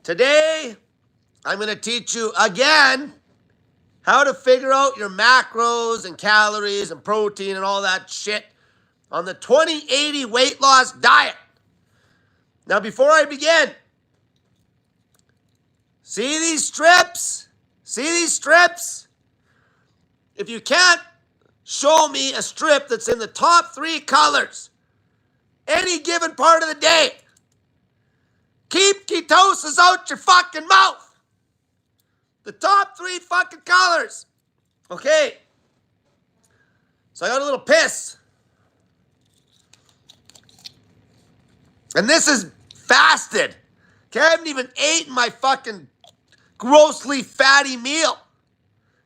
Today, I'm going to teach you again how to figure out your macros and calories and protein and all that shit on the 2080 weight loss diet. Now, before I begin, see these strips? See these strips? If you can't show me a strip that's in the top 3 colors any given part of the day, keep ketosis out your fucking mouth. The top 3 fucking colors. Okay. So I got a little piss. And this is fasted. Okay, I haven't even eaten my fucking grossly fatty meal.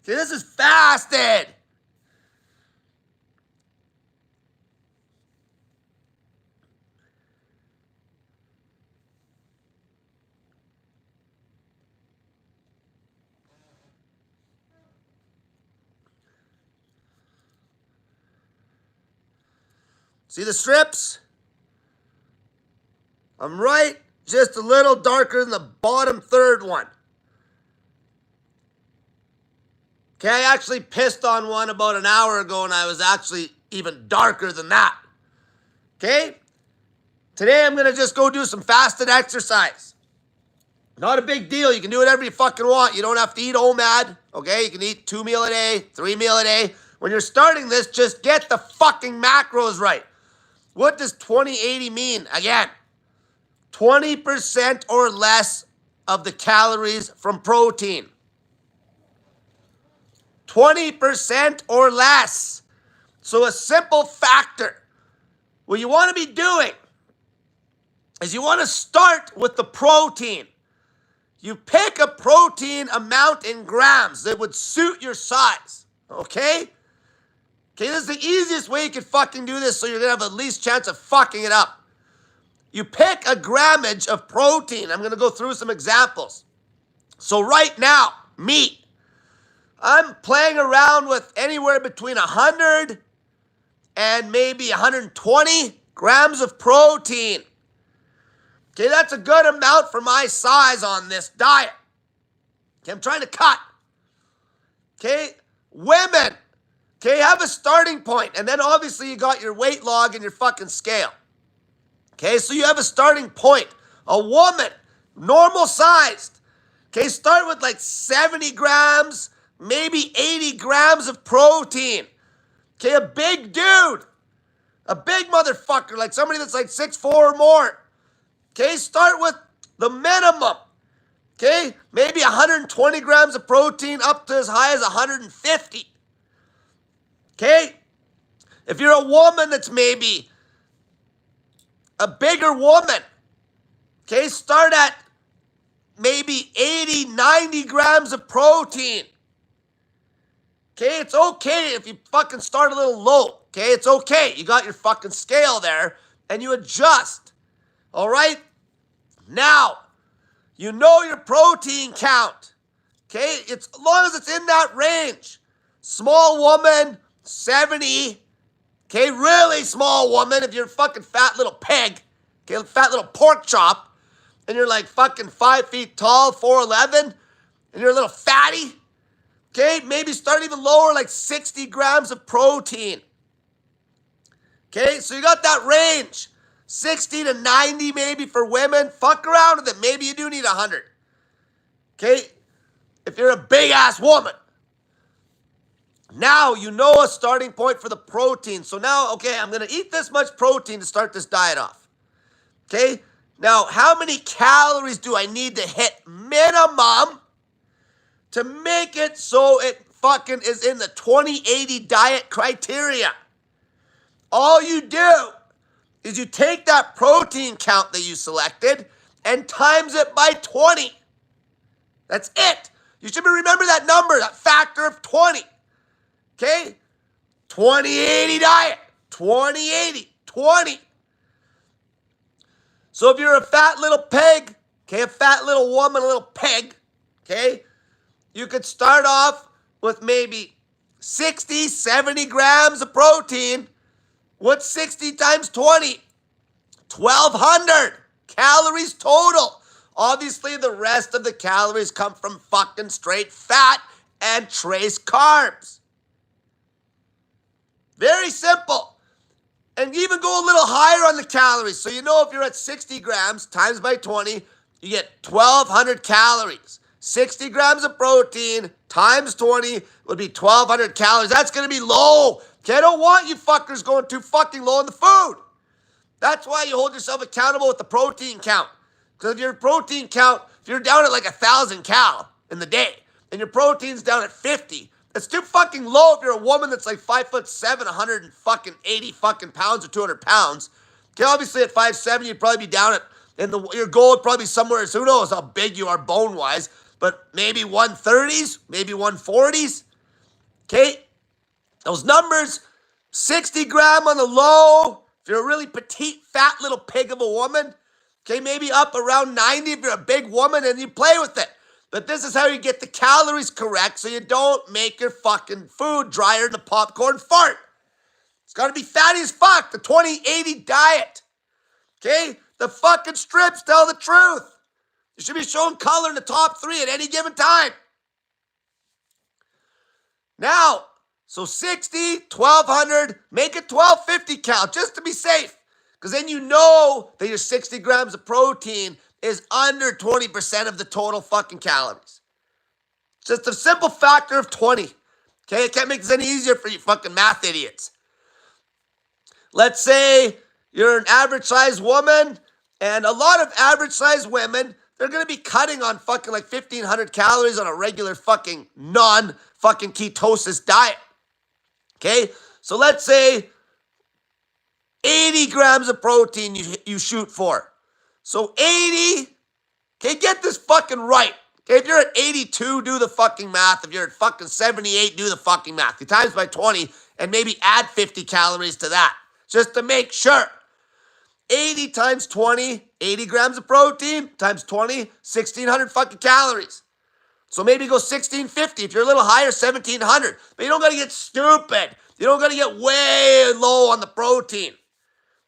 Okay, this is fasted. See the strips? I'm right just a little darker than the bottom third one. Okay, I actually pissed on one about an hour ago and I was actually even darker than that. Okay? Today I'm going to just go do some fasted exercise. Not a big deal. You can do whatever you fucking want. You don't have to eat OMAD. Okay? You can eat 2 meals a day, 3 meals a day. When you're starting this, just get the fucking macros right. What does 2080 mean? Again, 20% or less of the calories from protein. 20% or less. So a simple factor. What you want to be doing is you want to start with the protein. You pick a protein amount in grams that would suit your size. Okay? Okay, this is the easiest way you can fucking do this so you're going to have the least chance of fucking it up. You pick a grammage of protein. I'm going to go through some examples. So right now, meat. I'm playing around with anywhere between 100 and maybe 120 grams of protein. Okay, that's a good amount for my size on this diet. Okay, I'm trying to cut. Okay, women. Okay, have a starting point, and then obviously you got your weight log and your fucking scale. Okay, so you have a starting point. A woman, normal sized. Okay, start with like 70 grams, maybe 80 grams of protein. Okay, a big dude, a big motherfucker, like somebody that's like 6'4" or more. Okay, start with the minimum. Okay, maybe 120 grams of protein up to as high as 150. Okay, if you're a woman that's maybe a bigger woman, okay, start at maybe 80, 90 grams of protein. Okay, it's okay if you fucking start a little low. Okay, it's okay. You got your fucking scale there and you adjust. All right? Now, you know your protein count. Okay, it's as long as it's in that range. Small woman, 70. Okay, really small woman, if you're a fucking fat little pig, okay, fat little pork chop, and you're like fucking 5 feet tall, 4'11", and you're a little fatty, okay, maybe start even lower, like 60 grams of protein. Okay, so you got that range, 60 to 90 maybe for women. Fuck around with it. Maybe you do need 100. Okay, if you're a big-ass woman. Now you know a starting point for the protein. So now, okay, I'm going to eat this much protein to start this diet off. Okay? Now, how many calories do I need to hit minimum to make it so it fucking is in the 2080 diet criteria? All you do is you take that protein count that you selected and times it by 20. That's it. You should remember that number, that factor of 20. Okay? 2080 diet. 2080. 20. So if you're a fat little pig, okay, a fat little woman, a little pig, okay, you could start off with maybe 60, 70 grams of protein. What's 60 times 20? 1,200 calories total. Obviously, the rest of the calories come from fucking straight fat and trace carbs. Very simple. And even go a little higher on the calories. So you know if you're at 60 grams times by 20, you get 1,200 calories. 60 grams of protein times 20 would be 1,200 calories. That's going to be low. Okay, I don't want you fuckers going too fucking low on the food. That's why you hold yourself accountable with the protein count. Because if your protein count, if you're down at like 1,000 cal in the day, and your protein's down at 50, that's too fucking low if you're a woman that's like 5'7", 180 fucking pounds or 200 pounds. Okay, obviously at 5'7", you'd probably be down at, and your goal would probably be somewhere, who knows how big you are bone-wise, but maybe 130s, maybe 140s. Okay, those numbers, 60 gram on the low, if you're a really petite, fat little pig of a woman. Okay, maybe up around 90 if you're a big woman and you play with it. But this is how you get the calories correct so you don't make your fucking food drier than a popcorn fart. It's got to be fatty as fuck. The 20-80 diet. Okay? The fucking strips tell the truth. You should be showing color in the top 3 at any given time. Now, so 60, 1,200, make it 1,250 cal just to be safe. Because then you know that your 60 grams of protein is under 20% of the total fucking calories. It's just a simple factor of 20. Okay, I can't make this any easier for you fucking math idiots. Let's say you're an average sized woman, and a lot of average sized women, they're going to be cutting on fucking like 1,500 calories on a regular fucking non-fucking ketosis diet. Okay, so let's say 80 grams of protein you shoot for. So 80, okay, get this fucking right. Okay, if you're at 82, do the fucking math. If you're at fucking 78, do the fucking math. You times by 20 and maybe add 50 calories to that, just to make sure. 80 times 20, 80 grams of protein times 20, 1,600 fucking calories. So maybe go 1,650. If you're a little higher, 1,700. But you don't got to get stupid. You don't got to get way low on the protein.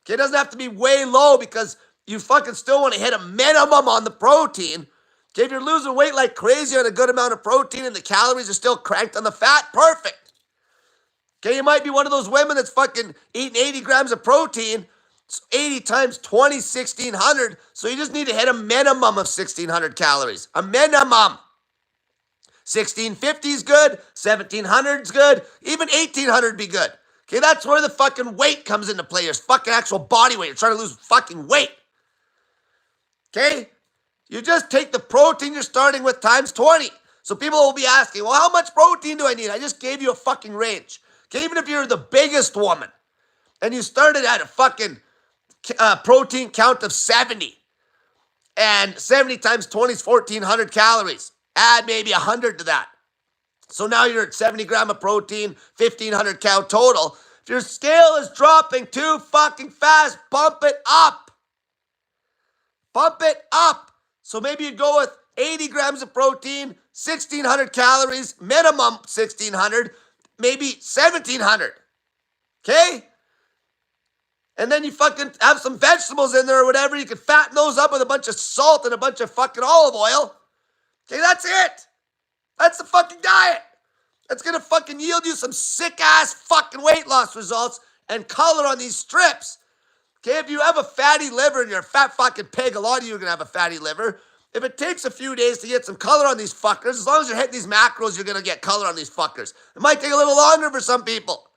Okay, it doesn't have to be way low because you fucking still want to hit a minimum on the protein. Okay, if you're losing weight like crazy on a good amount of protein and the calories are still cranked on the fat, perfect. Okay, you might be one of those women that's fucking eating 80 grams of protein. 80 times 20, 1,600. So you just need to hit a minimum of 1,600 calories. A minimum. 1,650 is good. 1,700 is good. Even 1,800 would be good. Okay, that's where the fucking weight comes into play. Your fucking actual body weight. You're trying to lose fucking weight. Okay? You just take the protein you're starting with times 20. So people will be asking, well, how much protein do I need? I just gave you a fucking range. Okay, even if you're the biggest woman and you started at a fucking protein count of 70, and 70 times 20 is 1,400 calories. Add maybe 100 to that. So now you're at 70 gram of protein, 1,500 cal total. If your scale is dropping too fucking fast, bump it up. Bump it up. So maybe you go with 80 grams of protein, 1,600 calories, minimum 1,600, maybe 1,700. Okay? And then you fucking have some vegetables in there or whatever. You can fatten those up with a bunch of salt and a bunch of fucking olive oil. Okay, that's it. That's the fucking diet. That's going to fucking yield you some sick-ass fucking weight loss results and color on these strips. Okay, if you have a fatty liver and you're a fat fucking pig, a lot of you are going to have a fatty liver. If it takes a few days to get some color on these fuckers, as long as you're hitting these macros, you're going to get color on these fuckers. It might take a little longer for some people.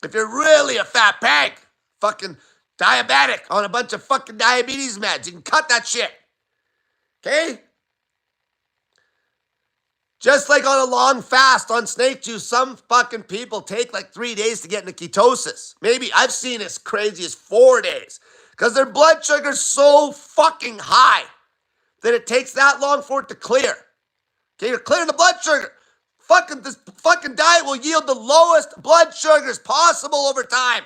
If you're really a fat pig, fucking diabetic on a bunch of fucking diabetes meds, you can cut that shit. Okay? Just like on a long fast on snake juice, some fucking people take like 3 days to get into ketosis. Maybe I've seen as crazy as 4 days because their blood sugar's so fucking high that it takes that long for it to clear. Okay, you're clearing the blood sugar. This fucking diet will yield the lowest blood sugars possible over time.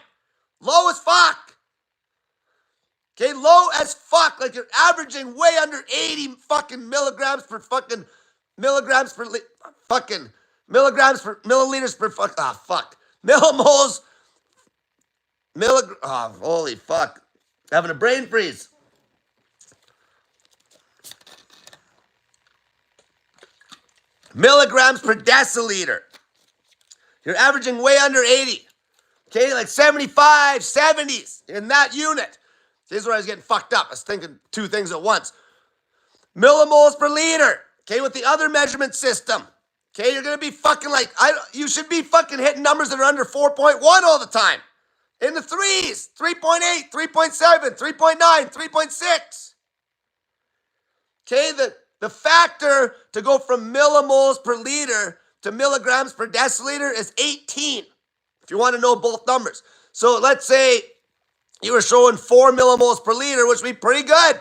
Low as fuck. Okay, low as fuck. Like you're averaging way under 80 fucking milligrams per fucking milligrams per fucking milligrams per milliliters per fuck millimoles holy fuck, having a brain freeze. milligrams per deciliter. You're averaging way under 80. Okay, like 75, 70s in that unit. This is where I was getting fucked up. I was thinking two things at once. Millimoles per liter. Okay, with the other measurement system. Okay, you're going to be fucking like, you should be fucking hitting numbers that are under 4.1 all the time. In the threes, 3.8, 3.7, 3.9, 3.6. Okay, the factor to go from millimoles per liter to milligrams per deciliter is 18, if you want to know both numbers. So let's say you were showing 4 millimoles per liter, which would be pretty good.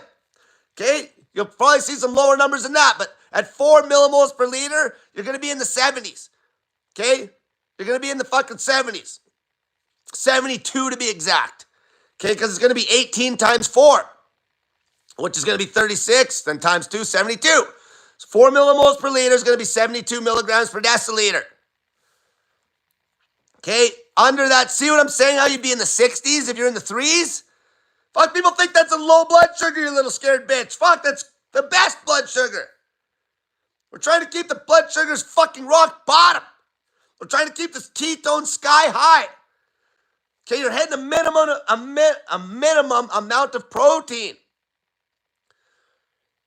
Okay, you'll probably see some lower numbers than that, but at 4 millimoles per liter, you're going to be in the 70s. Okay, you're going to be in the fucking 70s. 72 to be exact. Okay, because it's going to be 18 times 4, which is going to be 36, then times 2, 72. So 4 millimoles per liter is going to be 72 milligrams per deciliter. Okay, under that, see what I'm saying? How you'd be in the 60s if you're in the 3s? Fuck, people think that's a low blood sugar, you little scared bitch. Fuck, that's the best blood sugar. We're trying to keep the blood sugars fucking rock bottom. We're trying to keep this ketone sky high. Okay, you're hitting a minimum amount of protein.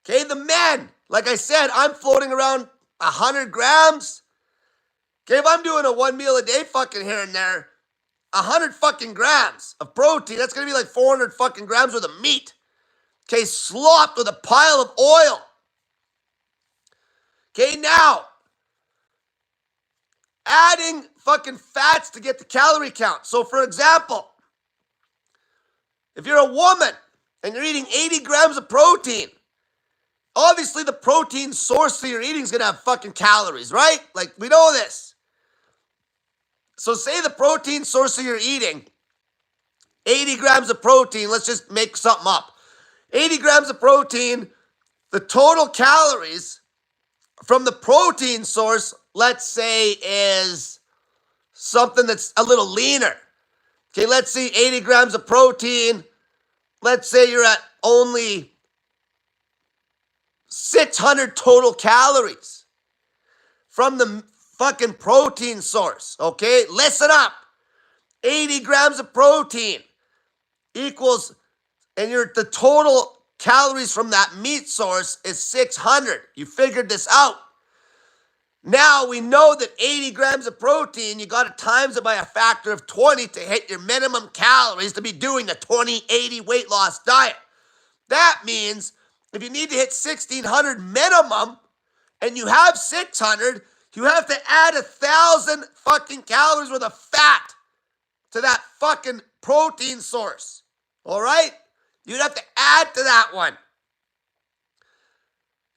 Okay, the men, like I said, I'm floating around 100 grams. Okay, if I'm doing a 1 meal a day fucking here and there, 100 fucking grams of protein, that's going to be like 400 fucking grams worth of meat. Okay, slopped with a pile of oil. Okay, now, adding fucking fats to get the calorie count. So, for example, if you're a woman and you're eating 80 grams of protein, obviously the protein source that you're eating is going to have fucking calories, right? Like, we know this. So, say the protein source that you're eating, 80 grams of protein, let's just make something up. 80 grams of protein, the total calories from the protein source, let's say, is something that's a little leaner. Okay, let's see, 80 grams of protein. Let's say you're at only 600 total calories from the fucking protein source. Okay, listen up. 80 grams of protein equals, and the total calories from that meat source is 600. You figured this out. Now we know that 80 grams of protein, you got to times it by a factor of 20 to hit your minimum calories to be doing a 20-80 weight loss diet. That means if you need to hit 1,600 minimum and you have 600, you have to add 1,000 fucking calories worth of fat to that fucking protein source. All right? You'd have to add to that one.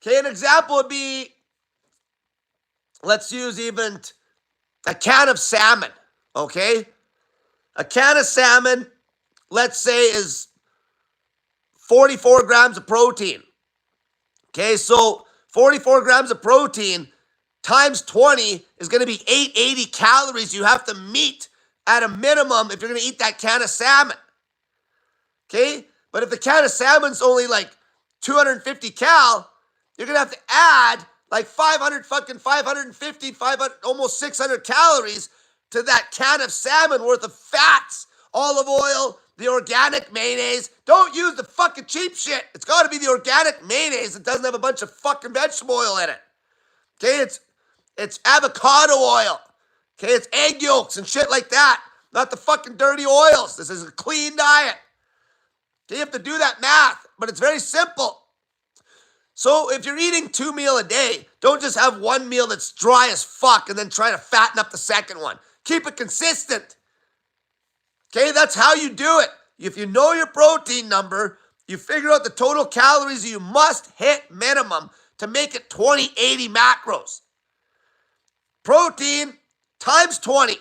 Okay, an example would be, let's use even a can of salmon, okay? A can of salmon, let's say, is 44 grams of protein. Okay, so 44 grams of protein times 20 is going to be 880 calories you have to meet at a minimum if you're going to eat that can of salmon. Okay? But if the can of salmon's only like 250 cal, you're going to have to add like 550, 500, almost 600 calories to that can of salmon worth of fats, olive oil, the organic mayonnaise. Don't use the fucking cheap shit. It's got to be the organic mayonnaise that doesn't have a bunch of fucking vegetable oil in it. Okay, it's avocado oil. Okay, it's egg yolks and shit like that. Not the fucking dirty oils. This is a clean diet. Okay, you have to do that math, but it's very simple. So if you're eating 2 meals a day, don't just have one meal that's dry as fuck and then try to fatten up the second one. Keep it consistent. Okay, that's how you do it. If you know your protein number, you figure out the total calories you must hit minimum to make it 20-80 macros. Protein times 20.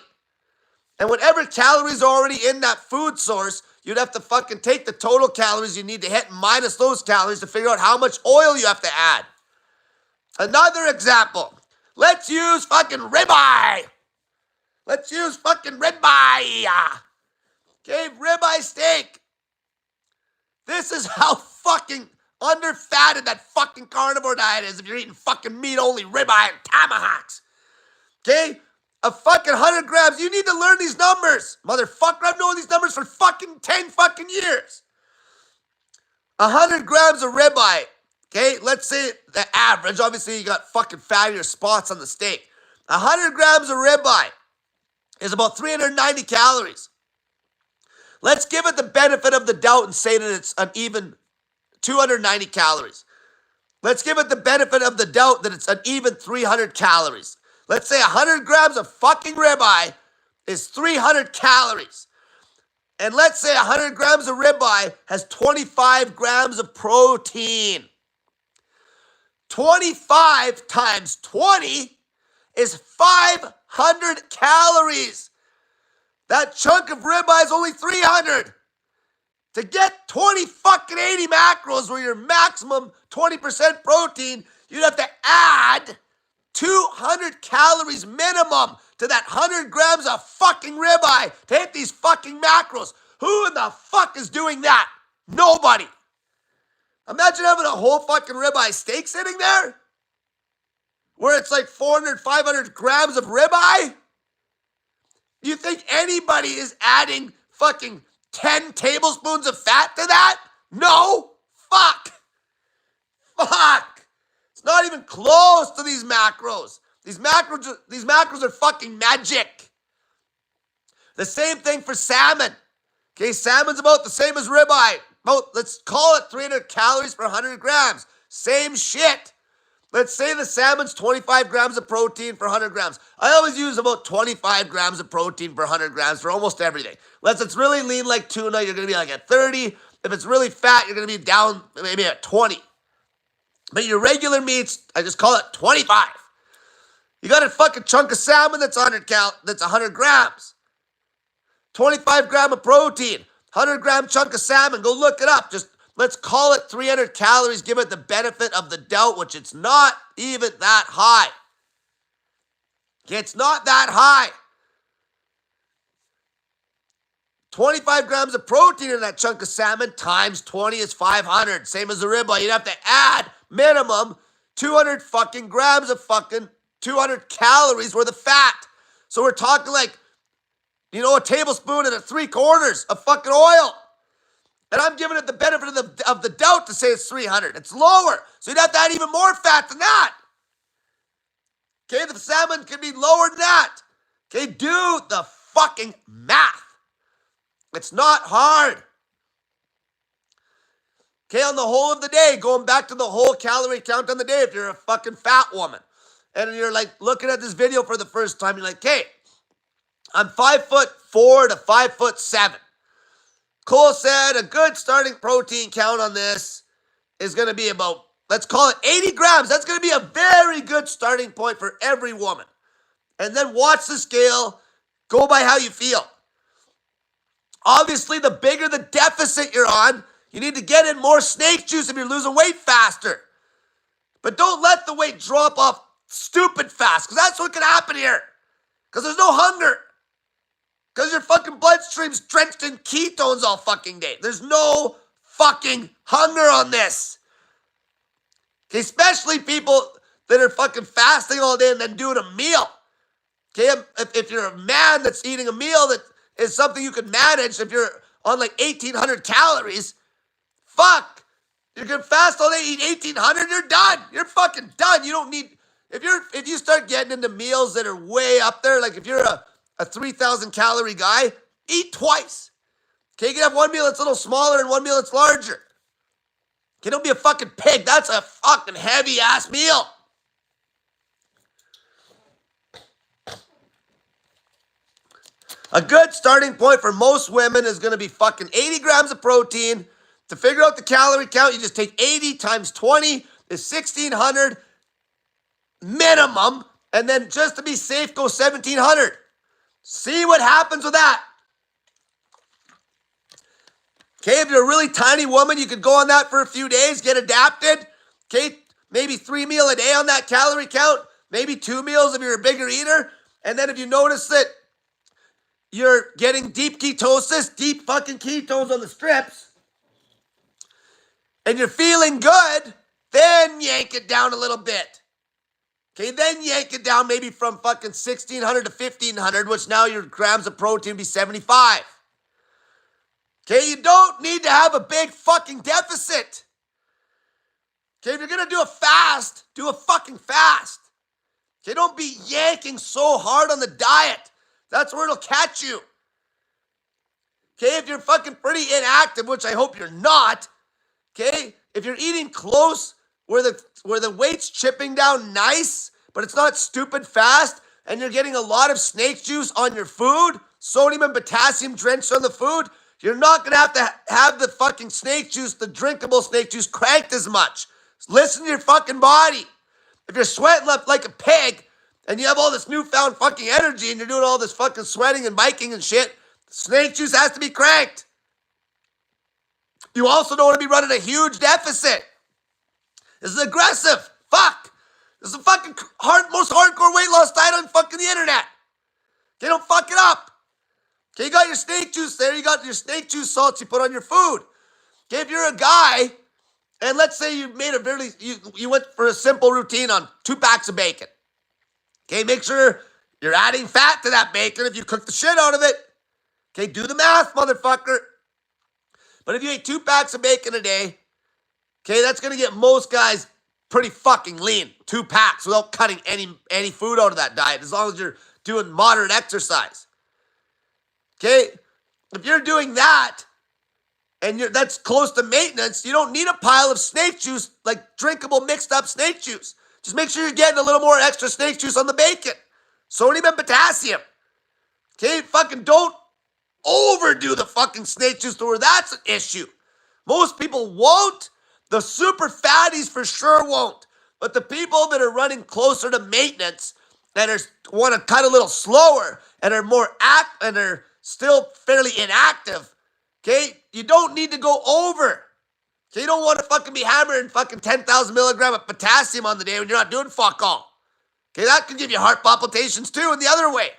And whatever calories are already in that food source, you'd have to fucking take the total calories you need to hit minus those calories to figure out how much oil you have to add. Another example. Let's use fucking ribeye. Let's use fucking ribeye. Okay, ribeye steak. This is how fucking underfatted that fucking carnivore diet is if you're eating fucking meat-only ribeye and tomahawks. Okay? A fucking 100 grams. You need to learn these numbers. Motherfucker, I've known these numbers for fucking 10 fucking years. 100 grams of ribeye. Okay? Let's say the average. Obviously, you got fucking fattier spots on the steak. 100 grams of ribeye is about 390 calories. Let's give it the benefit of the doubt and say that it's an even 290 calories. Let's give it the benefit of the doubt that it's an even 300 calories. Let's say 100 grams of fucking ribeye is 300 calories. And let's say 100 grams of ribeye has 25 grams of protein. 25 times 20 is 500 calories. That chunk of ribeye is only 300. To get 20 fucking 80 macros where your maximum 20% protein, you'd have to add 200 calories minimum to that 100 grams of fucking ribeye to hit these fucking macros. Who in the fuck is doing that? Nobody. Imagine having a whole fucking ribeye steak sitting there where it's like 400, 500 grams of ribeye. You think anybody is adding fucking 10 tablespoons of fat to that? No. Fuck. It's not even close to these macros. These macros are fucking magic. The same thing for salmon. Okay, salmon's about the same as ribeye. Let's call it 300 calories per 100 grams. Same shit. Let's say the salmon's 25 grams of protein per 100 grams. I always use about 25 grams of protein per 100 grams for almost everything. Unless it's really lean like tuna, you're going to be like at 30. If it's really fat, you're going to be down maybe at 20. But your regular meats, I just call it 25. You got a fucking chunk of salmon that's 100 grams. 25 gram of protein. 100 gram chunk of salmon. Go look it up. Just let's call it 300 calories. Give it the benefit of the doubt, which it's not even that high. Okay, it's not that high. 25 grams of protein in that chunk of salmon times 20 is 500. Same as the ribeye. You'd have to add minimum 200 fucking grams of fucking 200 calories worth of fat. So we're talking like, a tablespoon and 3/4 of fucking oil. And I'm giving it the benefit of the doubt to say it's 300. It's lower. So you'd have to add even more fat than that. Okay, the salmon could be lower than that. Okay, do the fucking math. It's not hard. Okay, on the whole of the day, going back to the whole calorie count on the day, if you're a fucking fat woman, and you're like looking at this video for the first time, you're like, okay, I'm 5'4" to 5'7". Cole said a good starting protein count on this is going to be about, let's call it 80 grams. That's going to be a very good starting point for every woman. And then watch the scale. Go by how you feel. Obviously, the bigger the deficit you're on, you need to get in more snake juice if you're losing weight faster. But don't let the weight drop off stupid fast, because that's what can happen here. Because there's no hunger. Because your fucking bloodstream's drenched in ketones all fucking day. There's no fucking hunger on this. Okay, especially people that are fucking fasting all day and then doing a meal. Okay, if you're a man that's eating a meal that is something you can manage, if you're on like 1,800 calories, fuck. You're going to fast all day, eat 1,800, you're done. You're fucking done. You don't need, if you start getting into meals that are way up there, like if you're a 3,000 calorie guy, eat twice. Okay, you can have one meal that's a little smaller and one meal that's larger. Okay, don't be a fucking pig. That's a fucking heavy ass meal. A good starting point for most women is going to be fucking 80 grams of protein. To figure out the calorie count, you just take 80 times 20 is 1,600 minimum. And then just to be safe, go 1,700. See what happens with that. Okay, if you're a really tiny woman, you could go on that for a few days, get adapted. Okay, maybe 3 meals a day on that calorie count. Maybe 2 meals if you're a bigger eater. And then if you notice that you're getting deep ketosis, deep fucking ketones on the strips, and you're feeling good, then yank it down a little bit. Okay, then yank it down maybe from fucking 1,600 to 1,500, which now your grams of protein would be 75. Okay, you don't need to have a big fucking deficit. Okay, if you're gonna do a fast, do a fucking fast. Okay, don't be yanking so hard on the diet. That's where it'll catch you. Okay, if you're fucking pretty inactive, which I hope you're not, okay, if you're eating close where the weight's chipping down nice, but it's not stupid fast, and you're getting a lot of snake juice on your food, sodium and potassium drenched on the food, you're not going to have the fucking snake juice, the drinkable snake juice, cranked as much. Listen to your fucking body. If you're sweating up like a pig, and you have all this newfound fucking energy, and you're doing all this fucking sweating and biking and shit, snake juice has to be cranked. You also don't want to be running a huge deficit. This is aggressive. Fuck. This is the fucking most hardcore weight loss diet on fucking the internet. Okay, don't fuck it up. Okay, you got your snake juice there. You got your snake juice salts you put on your food. Okay, if you're a guy, and let's say you made you went for a simple routine on 2 packs of bacon. Okay, make sure you're adding fat to that bacon if you cook the shit out of it. Okay, do the math, motherfucker. But if you ate 2 packs of bacon a day, okay, that's going to get most guys pretty fucking lean. 2 packs without cutting any food out of that diet, as long as you're doing moderate exercise. Okay, if you're doing that, and that's close to maintenance, you don't need a pile of snake juice, like drinkable mixed up snake juice. Just make sure you're getting a little more extra snake juice on the bacon. Sodium and potassium. Okay, fucking don't overdo the fucking snake juice to where that's an issue. Most people won't. The super fatties for sure won't. But the people that are running closer to maintenance and want to cut a little slower and are and are still fairly inactive, okay, you don't need to go over. Okay, you don't want to fucking be hammering fucking 10,000 milligram of potassium on the day when you're not doing fuck all. Okay, that can give you heart palpitations too in the other way.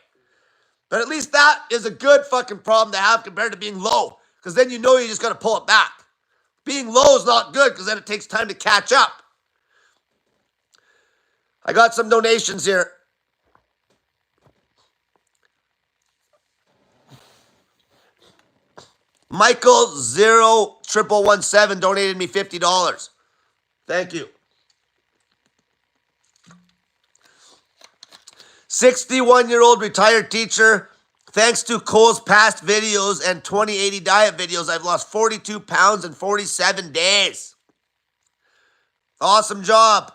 But at least that is a good fucking problem to have compared to being low. Because then you know you just got to pull it back. Being low is not good because then it takes time to catch up. I got some donations here. Michael 0117 donated me $50. Thank you. 61-year-old retired teacher. Thanks to Cole's past videos and 2080 diet videos, I've lost 42 pounds in 47 days. Awesome job.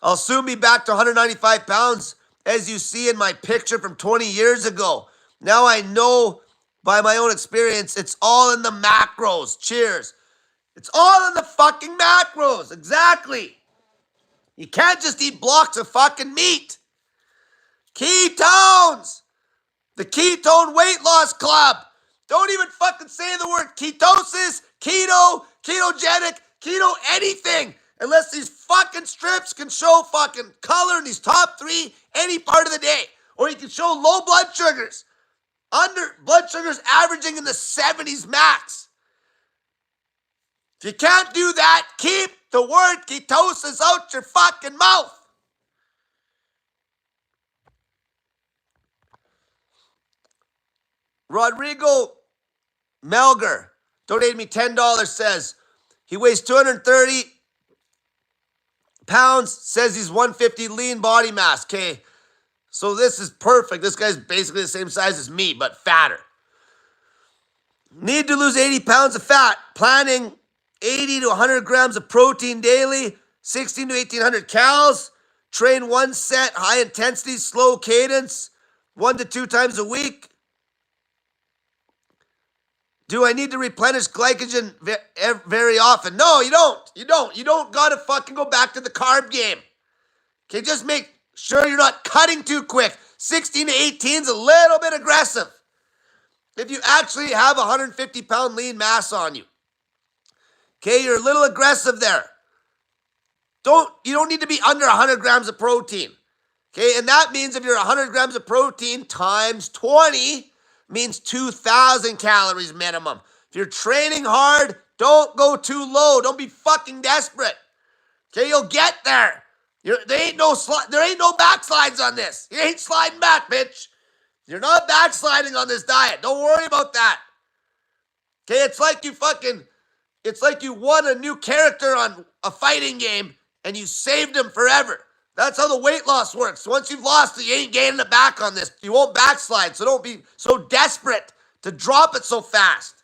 I'll soon be back to 195 pounds, as you see in my picture from 20 years ago. Now I know by my own experience, it's all in the macros. Cheers. It's all in the fucking macros. Exactly. You can't just eat blocks of fucking meat. Ketones. The Ketone Weight Loss Club. Don't even fucking say the word ketosis, keto, ketogenic, keto anything. Unless these fucking strips can show fucking color in these top 3 any part of the day. Or you can show low blood sugars. Blood sugars averaging in the 70s max. If you can't do that, keep the word ketosis out your fucking mouth. Rodrigo Melger donated me $10, says he weighs 230 pounds, says he's 150 lean body mass. Okay, so this is perfect. This guy's basically the same size as me, but fatter. Need to lose 80 pounds of fat. Planning 80 to 100 grams of protein daily, 16 to 1,800 calories. Train 1 set, high intensity, slow cadence, 1 to 2 times a week. Do I need to replenish glycogen very often? No, you don't. You don't. You don't got to fucking go back to the carb game. Okay, just make sure you're not cutting too quick. 16 to 18 is a little bit aggressive. If you actually have 150-pound lean mass on you. Okay, you're a little aggressive there. You don't need to be under 100 grams of protein. Okay, and that means if you're 100 grams of protein times 20 means 2,000 calories minimum. If you're training hard, Don't go too low. Don't be fucking desperate. Okay, you'll get there. There ain't no backslides on this. You ain't sliding back, bitch. You're not backsliding on this diet. Don't worry about that. Okay, it's like you won a new character on a fighting game and you saved him forever. That's how the weight loss works. Once you've lost it, you ain't gaining it back on this. You won't backslide, so don't be so desperate to drop it so fast.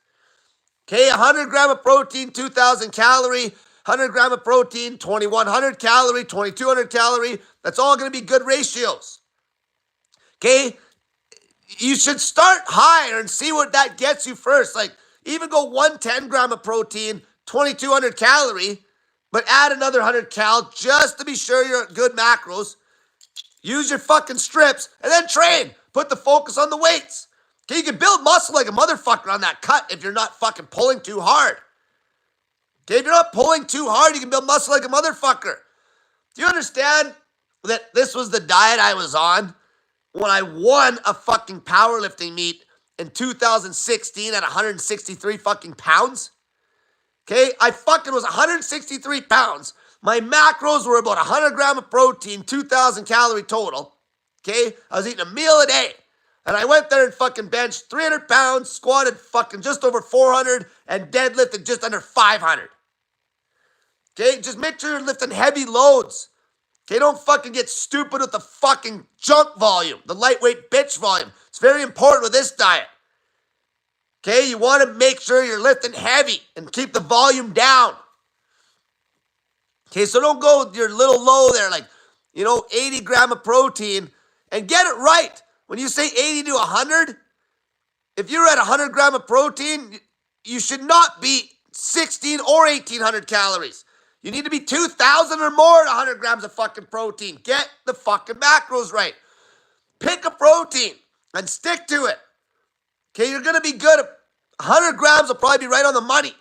Okay, 100 gram of protein, 2,000 calorie. 100 gram of protein, 2,100 calorie, 2,200 calorie. That's all going to be good ratios. Okay, you should start higher and see what that gets you first. Like, even go 110 gram of protein, 2,200 calorie, but add another 100 cal just to be sure you're at good macros. Use your fucking strips and then train. Put the focus on the weights. Okay, you can build muscle like a motherfucker on that cut if you're not fucking pulling too hard. Okay, if you're not pulling too hard, you can build muscle like a motherfucker. Do you understand that this was the diet I was on when I won a fucking powerlifting meet in 2016 at 163 fucking pounds? Okay, I fucking was 163 pounds. My macros were about 100 gram of protein, 2,000 calorie total. Okay, I was eating a meal a day. And I went there and fucking benched 300 pounds, squatted fucking just over 400, and deadlifted just under 500. Okay, just make sure you're lifting heavy loads. Okay, don't fucking get stupid with the fucking junk volume, the lightweight bitch volume. It's very important with this diet. Okay, you want to make sure you're lifting heavy and keep the volume down. Okay, so don't go with your little low there, like, 80 gram of protein, and get it right. When you say 80 to 100, if you're at 100 gram of protein, you should not be 16 or 1,800 calories. You need to be 2,000 or more at 100 grams of fucking protein. Get the fucking macros right. Pick a protein and stick to it. Okay, you're going to be good. 100 grams will probably be right on the money.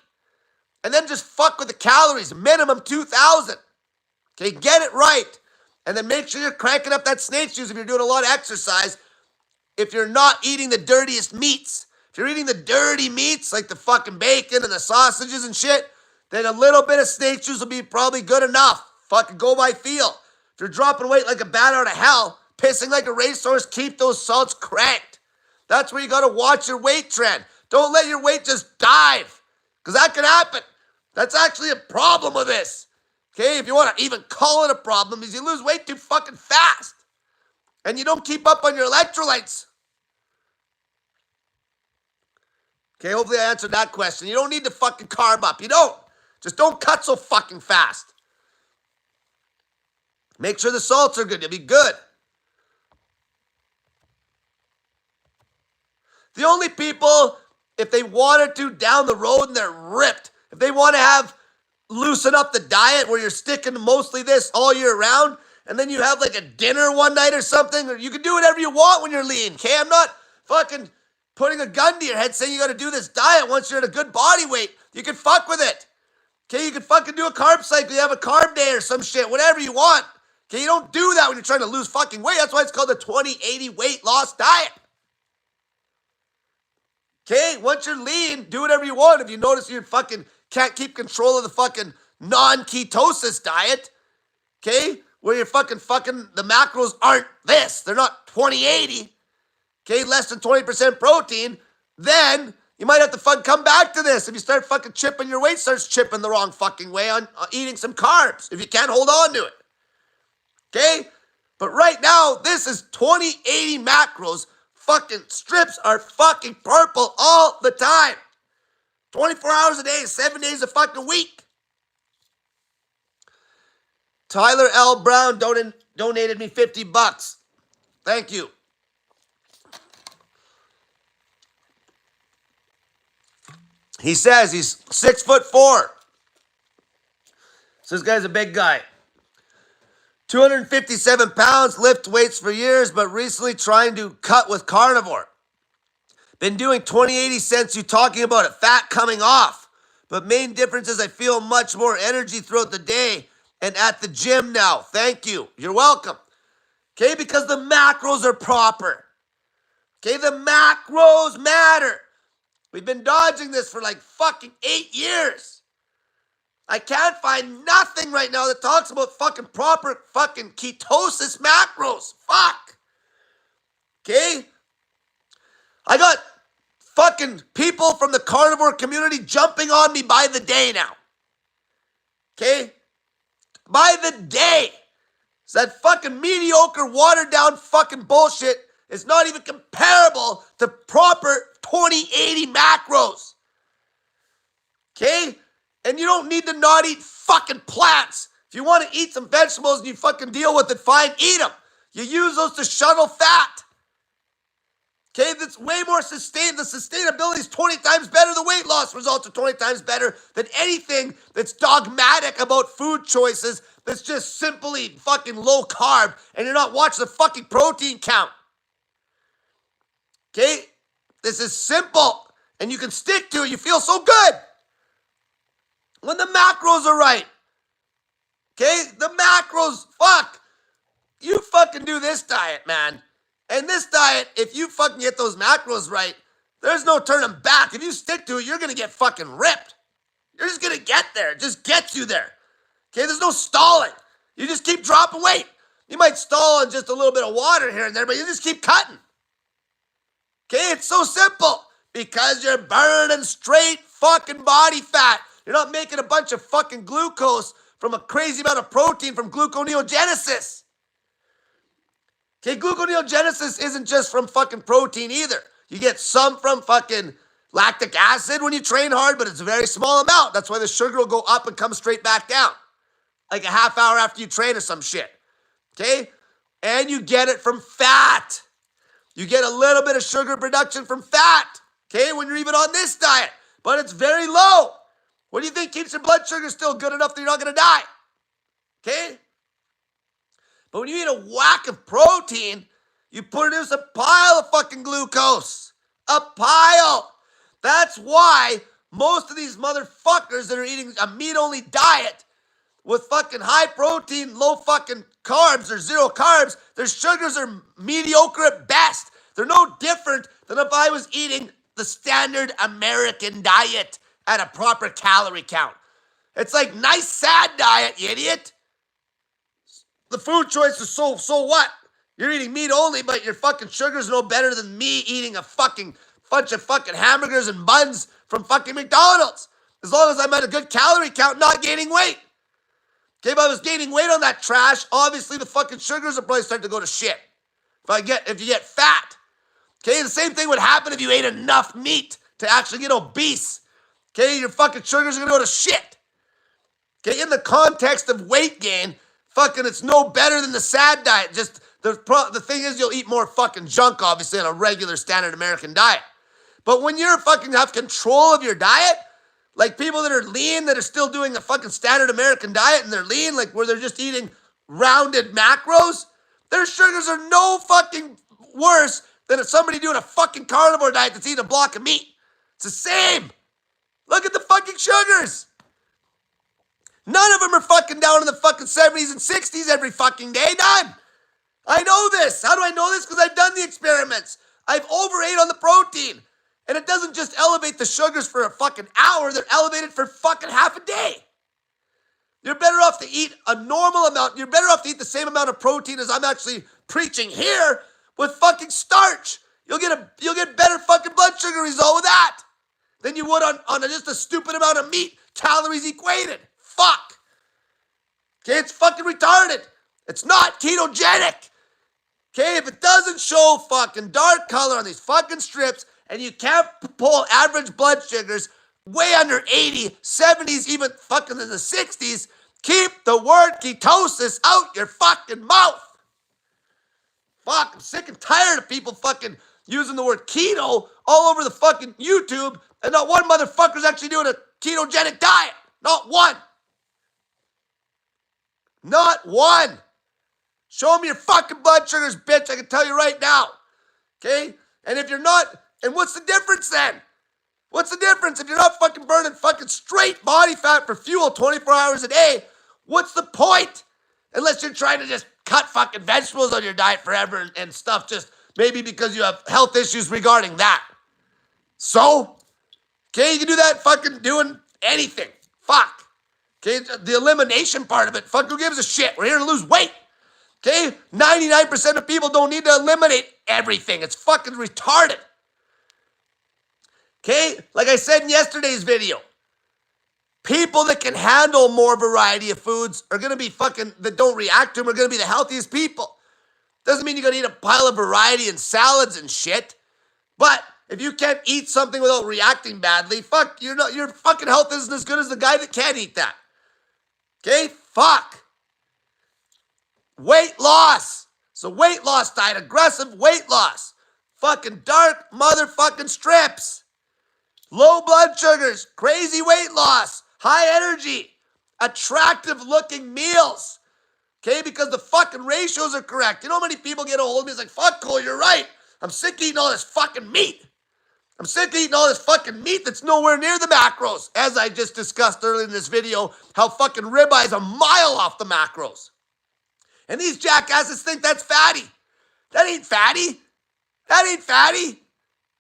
And then just fuck with the calories. Minimum 2,000. Okay, get it right. And then make sure you're cranking up that snake juice if you're doing a lot of exercise. If you're not eating the dirtiest meats. If you're eating the dirty meats, like the fucking bacon and the sausages and shit, then a little bit of snake juice will be probably good enough. Fucking go by feel. If you're dropping weight like a bat out of hell, pissing like a racehorse, keep those salts cranked. That's where you got to watch your weight trend. Don't let your weight just dive, because that can happen. That's actually a problem with this. Okay, if you want to even call it a problem, is you lose weight too fucking fast. And you don't keep up on your electrolytes. Okay, hopefully I answered that question. You don't need to fucking carb up. You don't. Just don't cut so fucking fast. Make sure the salts are good. You'll be good. The only people, if they wanted to down the road and they're ripped, if they want to loosen up the diet where you're sticking to mostly this all year round, and then you have like a dinner one night or something, or you can do whatever you want when you're lean, okay? I'm not fucking putting a gun to your head saying you got to do this diet once you're at a good body weight. You can fuck with it. Okay, you can fucking do a carb cycle. You have a carb day or some shit, whatever you want. Okay, you don't do that when you're trying to lose fucking weight. That's why it's called the 20-80 weight loss diet. Okay, once you're lean, do whatever you want. If you notice you fucking can't keep control of the fucking non-ketosis diet, okay, where you're fucking the macros aren't this. They're not 20-80. Okay, less than 20% protein, then you might have to come back to this. If you start fucking chipping, your weight starts chipping the wrong fucking way on eating some carbs, if you can't hold on to it. Okay? But right now, this is 20-80 macros. Fucking strips are fucking purple all the time. 24 hours a day, 7 days a fucking week. Tyler L. Brown donated me $50. Thank you. He says he's 6'4". So this guy's a big guy. 257 pounds, lift weights for years, but recently trying to cut with carnivore. Been doing 20-80 since you talking about it, fat coming off. But main difference is I feel much more energy throughout the day and at the gym now. Thank you. You're welcome. Okay, because the macros are proper. Okay, the macros matter. We've been dodging this for like fucking 8 years. I can't find nothing right now that talks about fucking proper fucking ketosis macros. Fuck. Okay? I got fucking people from the carnivore community jumping on me by the day now. Okay? By the day. So that fucking mediocre, watered down fucking bullshit is not even comparable to proper 2080 macros. Okay? And you don't need to not eat fucking plants. If you want to eat some vegetables and you fucking deal with it, fine, eat them. You use those to shuttle fat. Okay, that's way more sustained. The sustainability is 20 times better. The weight loss results are 20 times better than anything that's dogmatic about food choices that's just simply fucking low carb and you're not watching the fucking protein count. Okay, this is simple and you can stick to it. You feel so good when the macros are right. Okay, the macros, fuck. You fucking do this diet, man. And this diet, if you fucking get those macros right, there's no turning back. If you stick to it, you're going to get fucking ripped. You're just going to get there. It just gets you there. Okay, there's no stalling. You just keep dropping weight. You might stall on just a little bit of water here and there, but you just keep cutting. Okay, it's so simple. Because you're burning straight fucking body fat. You're not making a bunch of fucking glucose from a crazy amount of protein from gluconeogenesis. Okay, gluconeogenesis isn't just from fucking protein either. You get some from fucking lactic acid when you train hard, but it's a very small amount. That's why the sugar will go up and come straight back down. Like a half hour after you train or some shit. Okay? And you get it from fat. You get a little bit of sugar production from fat. Okay? When you're even on this diet. But it's very low. What do you think keeps your blood sugar still good enough that you're not going to die? Okay? But when you eat a whack of protein, you produce a pile of fucking glucose. A pile. That's why most of these motherfuckers that are eating a meat-only diet with fucking high protein, low fucking carbs or zero carbs, their sugars are mediocre at best. They're no different than if I was eating the standard American diet at a proper calorie count. It's like nice sad diet, you idiot. The food choice is so what? You're eating meat only, but your fucking sugar's no better than me eating a fucking bunch of fucking hamburgers and buns from fucking McDonald's. As long as I'm at a good calorie count, not gaining weight. Okay, if I was gaining weight on that trash, obviously the fucking sugars would probably start to go to shit. If you get fat. Okay, the same thing would happen if you ate enough meat to actually get obese. Okay, your fucking sugars are gonna go to shit. Okay, in the context of weight gain, fucking it's no better than the sad diet. Just the thing is you'll eat more fucking junk, obviously, on a regular standard American diet. But when you're fucking have control of your diet, like people that are lean, that are still doing the fucking standard American diet and they're lean, like where they're just eating rounded macros, their sugars are no fucking worse than somebody doing a fucking carnivore diet that's eating a block of meat. It's the same. Look at the fucking sugars. None of them are fucking down in the fucking 70s and 60s every fucking day. None. I know this. How do I know this? Because I've done the experiments. I've overate on the protein. And it doesn't just elevate the sugars for a fucking hour. They're elevated for fucking half a day. You're better off to eat a normal amount. You're better off to eat the same amount of protein as I'm actually preaching here with fucking starch. You'll get better fucking blood sugar result with that than you would on just a stupid amount of meat, calories equated. Fuck. Okay, it's fucking retarded. It's not ketogenic. Okay, if it doesn't show fucking dark color on these fucking strips and you can't pull average blood sugars way under 80, 70s, even fucking in the 60s, keep the word ketosis out your fucking mouth. Fuck, I'm sick and tired of people fucking using the word keto all over the fucking YouTube and not one motherfucker's actually doing a ketogenic diet. Not one. Not one. Show me your fucking blood sugars, bitch. I can tell you right now. Okay? And if you're not, and what's the difference then? What's the difference? If you're not fucking burning fucking straight body fat for fuel 24 hours a day, what's the point? Unless you're trying to just cut fucking vegetables on your diet forever and stuff, just maybe because you have health issues regarding that. So, Okay, you can do that fucking doing anything. Fuck. Okay, the elimination part of it. Fuck, who gives a shit? We're here to lose weight. Okay, 99% of people don't need to eliminate everything. It's fucking retarded. Okay, like I said in yesterday's video, people that can handle more variety of foods are going to be fucking, that don't react to them, are going to be the healthiest people. Doesn't mean you're going to eat a pile of variety and salads and shit. But if you can't eat something without reacting badly, fuck, your fucking health isn't as good as the guy that can't eat that. Okay, fuck. Weight loss. So weight loss diet, aggressive weight loss. Fucking dark motherfucking strips. Low blood sugars, crazy weight loss, high energy, attractive looking meals. Okay, because the fucking ratios are correct. You know how many people get a hold of me? It's like, fuck, Cole, you're right. I'm sick of eating all this fucking meat. I'm sick of eating all this fucking meat that's nowhere near the macros. As I just discussed earlier in this video, how fucking ribeye is a mile off the macros. And these jackasses think that's fatty. That ain't fatty. That ain't fatty.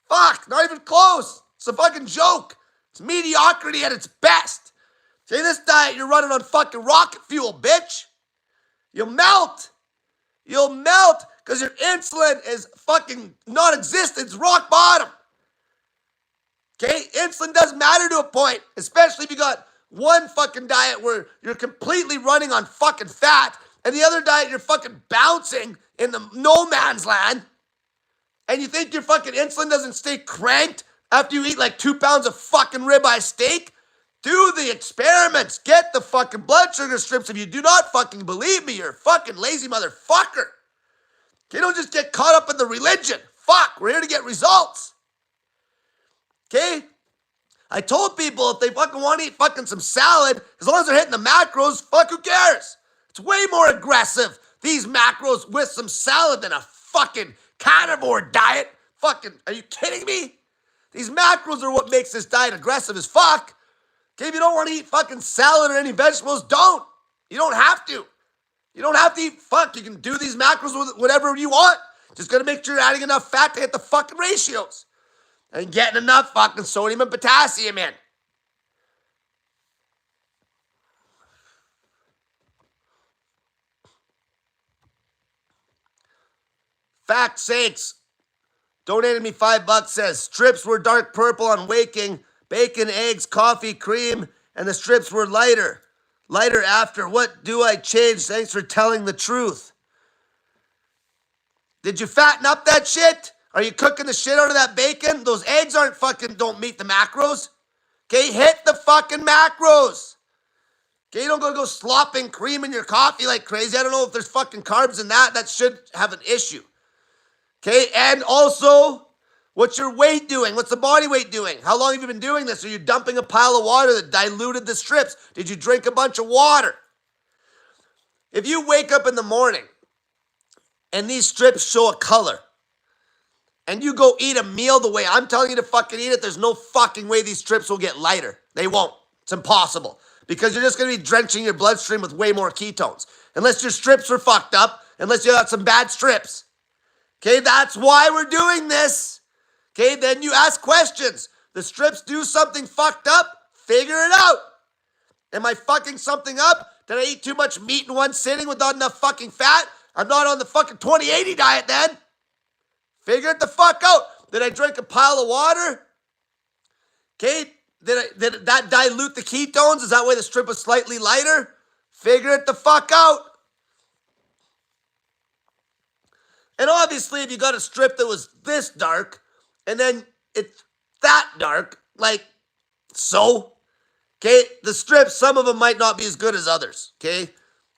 Fuck, not even close. It's a fucking joke. It's mediocrity at its best. See, this diet, you're running on fucking rocket fuel, bitch. You'll melt. You'll melt because your insulin is fucking non-existent. It's rock bottom. Okay? Insulin doesn't matter to a point, especially if you got one fucking diet where you're completely running on fucking fat and the other diet you're fucking bouncing in the no man's land, and you think your fucking insulin doesn't stay cranked after you eat like 2 pounds of fucking ribeye steak? Do the experiments. Get the fucking blood sugar strips. If you do not fucking believe me, you're a fucking lazy motherfucker. Okay, don't just get caught up in the religion. Fuck, we're here to get results. Okay? I told people if they fucking want to eat fucking some salad, as long as they're hitting the macros, fuck, who cares? It's way more aggressive, these macros with some salad than a fucking carnivore diet. Fucking, are you kidding me? These macros are what makes this diet aggressive as fuck. Okay, if you don't want to eat fucking salad or any vegetables, don't. You don't have to. You don't have to eat fuck. You can do these macros with whatever you want. Just gotta make sure you're adding enough fat to hit the fucking ratios. And getting enough fucking sodium and potassium in. Fact sakes. Donated me $5, says strips were dark purple on waking, bacon, eggs, coffee, cream, and the strips were lighter. Lighter after. What do I change? Thanks for telling the truth. Did you fatten up that shit? Are you cooking the shit out of that bacon? Those eggs don't meet the macros. Okay, hit the fucking macros. Okay, you don't go slopping cream in your coffee like crazy. I don't know if there's fucking carbs in that. That should have an issue. Okay, and also, what's your weight doing? What's the body weight doing? How long have you been doing this? Are you dumping a pile of water that diluted the strips? Did you drink a bunch of water? If you wake up in the morning and these strips show a color and you go eat a meal the way I'm telling you to fucking eat it, there's no fucking way these strips will get lighter. They won't. It's impossible because you're just going to be drenching your bloodstream with way more ketones. Unless your strips are fucked up, unless you got some bad strips. Okay, that's why we're doing this. Okay, then you ask questions. The strips do something fucked up, figure it out. Am I fucking something up? Did I eat too much meat in one sitting with not enough fucking fat? I'm not on the fucking 20/80 diet then. Figure it the fuck out. Did I drink a pile of water? Okay, did that dilute the ketones? Is that why the strip was slightly lighter? Figure it the fuck out. And obviously, if you got a strip that was this dark, and then it's that dark, like so, okay, the strips, some of them might not be as good as others, okay?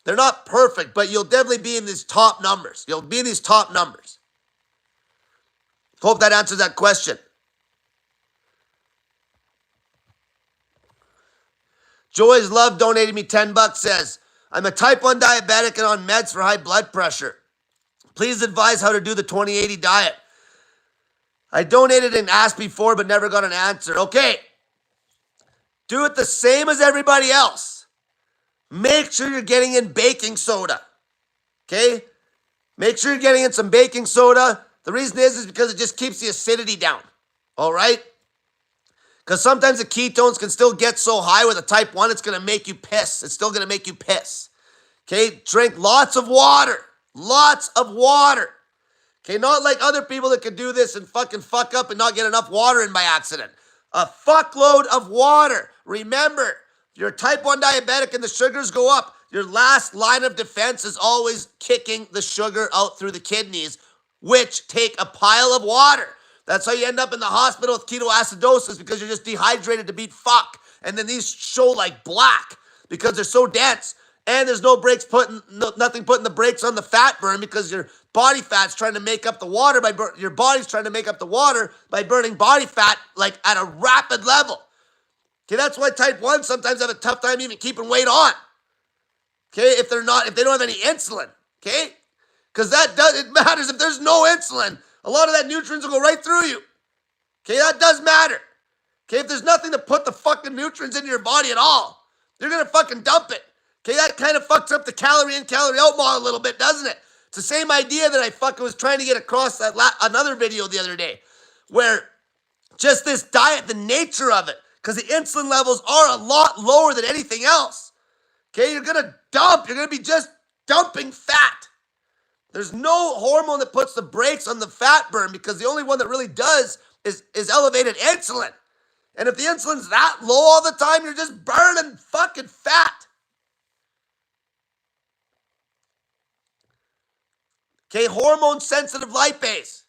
They're not perfect, but you'll definitely be in these top numbers. You'll be in these top numbers. Hope that answers that question. Joy's Love donated me $10, says, I'm a type 1 diabetic and on meds for high blood pressure. Please advise how to do the 20/80 diet. I donated and asked before, but never got an answer. Okay. Do it the same as everybody else. Make sure you're getting in baking soda. Okay? Make sure you're getting in some baking soda. The reason is because it just keeps the acidity down. All right? Because sometimes the ketones can still get so high with a type 1, it's going to make you piss. It's still going to make you piss. Okay, drink lots of water. Lots of water. Okay, not like other people that could do this and fucking fuck up and not get enough water in by accident. A fuckload of water. Remember, if you're a type 1 diabetic and the sugars go up, your last line of defense is always kicking the sugar out through the kidneys, which take a pile of water. That's how you end up in the hospital with ketoacidosis, because you're just dehydrated to beat fuck. And then these show like black because they're so dense. And there's nothing putting the brakes on the fat burn, because your body fat's trying to make up the water your body's trying to make up the water by burning body fat like at a rapid level. Okay, that's why type 1 sometimes have a tough time even keeping weight on. Okay, if they don't have any insulin. Okay? Because it matters. If there's no insulin, a lot of that nutrients will go right through you. Okay, that does matter. Okay, if there's nothing to put the fucking nutrients into your body at all, you're gonna fucking dump it. Okay, that kind of fucks up the calorie in, calorie out model a little bit, doesn't it? It's the same idea that I fucking was trying to get across another video the other day, where just this diet, the nature of it, because the insulin levels are a lot lower than anything else. Okay, you're gonna be just dumping fat. There's no hormone that puts the brakes on the fat burn, because the only one that really does is elevated insulin. And if the insulin's that low all the time, you're just burning fucking fat. Okay, hormone-sensitive lipase.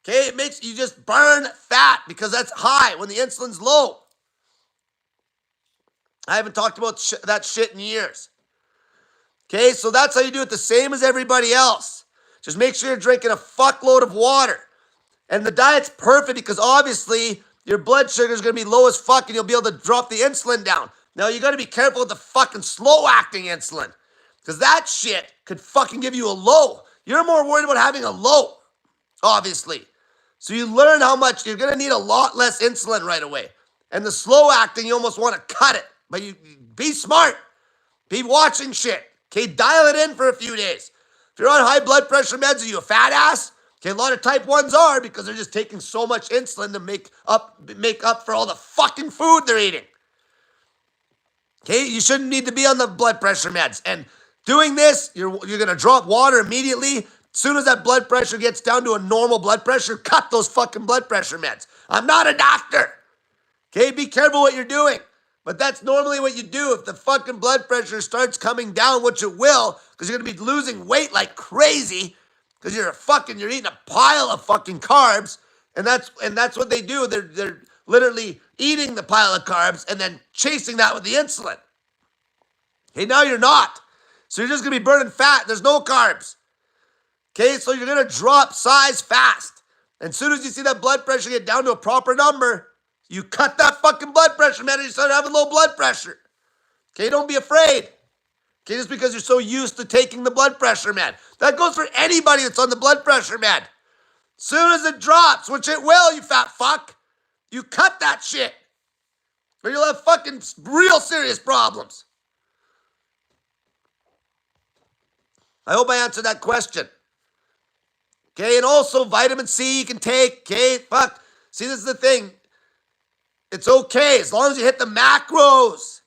Okay, it makes you just burn fat because that's high when the insulin's low. I haven't talked about that shit in years. Okay, so that's how you do it, the same as everybody else. Just make sure you're drinking a fuckload of water. And the diet's perfect because obviously your blood sugar is going to be low as fuck and you'll be able to drop the insulin down. Now, you got to be careful with the fucking slow-acting insulin, because that shit could fucking give you a low. You're more worried about having a low, obviously. So you learn how much you're going to need a lot less insulin right away. And the slow-acting, you almost want to cut it. But you be smart. Be watching shit. Okay, dial it in for a few days. If you're on high blood pressure meds, are you a fat ass? Okay, a lot of type 1s are, because they're just taking so much insulin to make up for all the fucking food they're eating. Okay, you shouldn't need to be on the blood pressure meds. And doing this, you're going to drop water immediately. As soon as that blood pressure gets down to a normal blood pressure, cut those fucking blood pressure meds. I'm not a doctor. Okay, be careful what you're doing. But that's normally what you do if the fucking blood pressure starts coming down, which it will, because you're going to be losing weight like crazy, because you're eating a pile of fucking carbs, and that's what they do. They're literally eating the pile of carbs and then chasing that with the insulin. Okay, now you're not. So you're just going to be burning fat. There's no carbs. Okay, so you're going to drop size fast. And as soon as you see that blood pressure get down to a proper number, you cut that fucking blood pressure, man, and you start having low blood pressure. Okay, don't be afraid. Okay, just because you're so used to taking the blood pressure med. That goes for anybody that's on the blood pressure med. Soon as it drops, which it will, you fat fuck, you cut that shit. Or you'll have fucking real serious problems. I hope I answered that question. Okay, and also vitamin C you can take. Okay, fuck. See, this is the thing. It's okay as long as you hit the macros.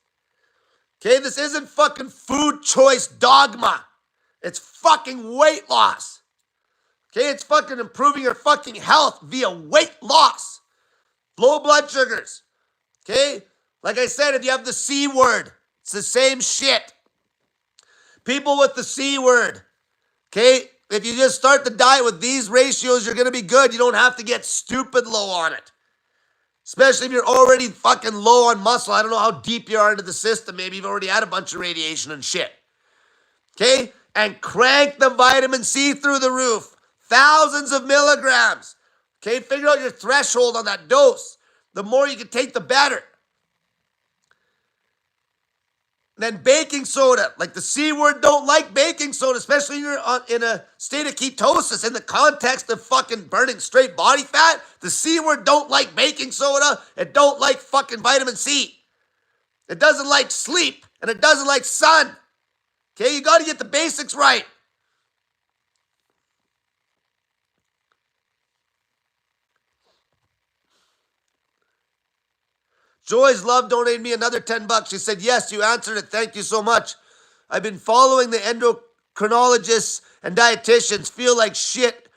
Okay, this isn't fucking food choice dogma. It's fucking weight loss. Okay, it's fucking improving your fucking health via weight loss. Low blood sugars. Okay, like I said, if you have the C word, it's the same shit. People with the C word. Okay, if you just start the diet with these ratios, you're going to be good. You don't have to get stupid low on it. Especially if you're already fucking low on muscle. I don't know how deep you are into the system. Maybe you've already had a bunch of radiation and shit. Okay? And crank the vitamin C through the roof. Thousands of milligrams. Okay? Figure out your threshold on that dose. The more you can take, the better. Then baking soda. Like the C word don't like baking soda, especially when you're in a state of ketosis. In the context of fucking burning straight body fat, the C word don't like baking soda. It don't like fucking vitamin C. It doesn't like sleep, and it doesn't like sun. Okay, you got to get the basics right. Joy's Love donated me another $10. She said, yes, you answered it. Thank you so much. I've been following the endocrinologists and dietitians. Feel like shit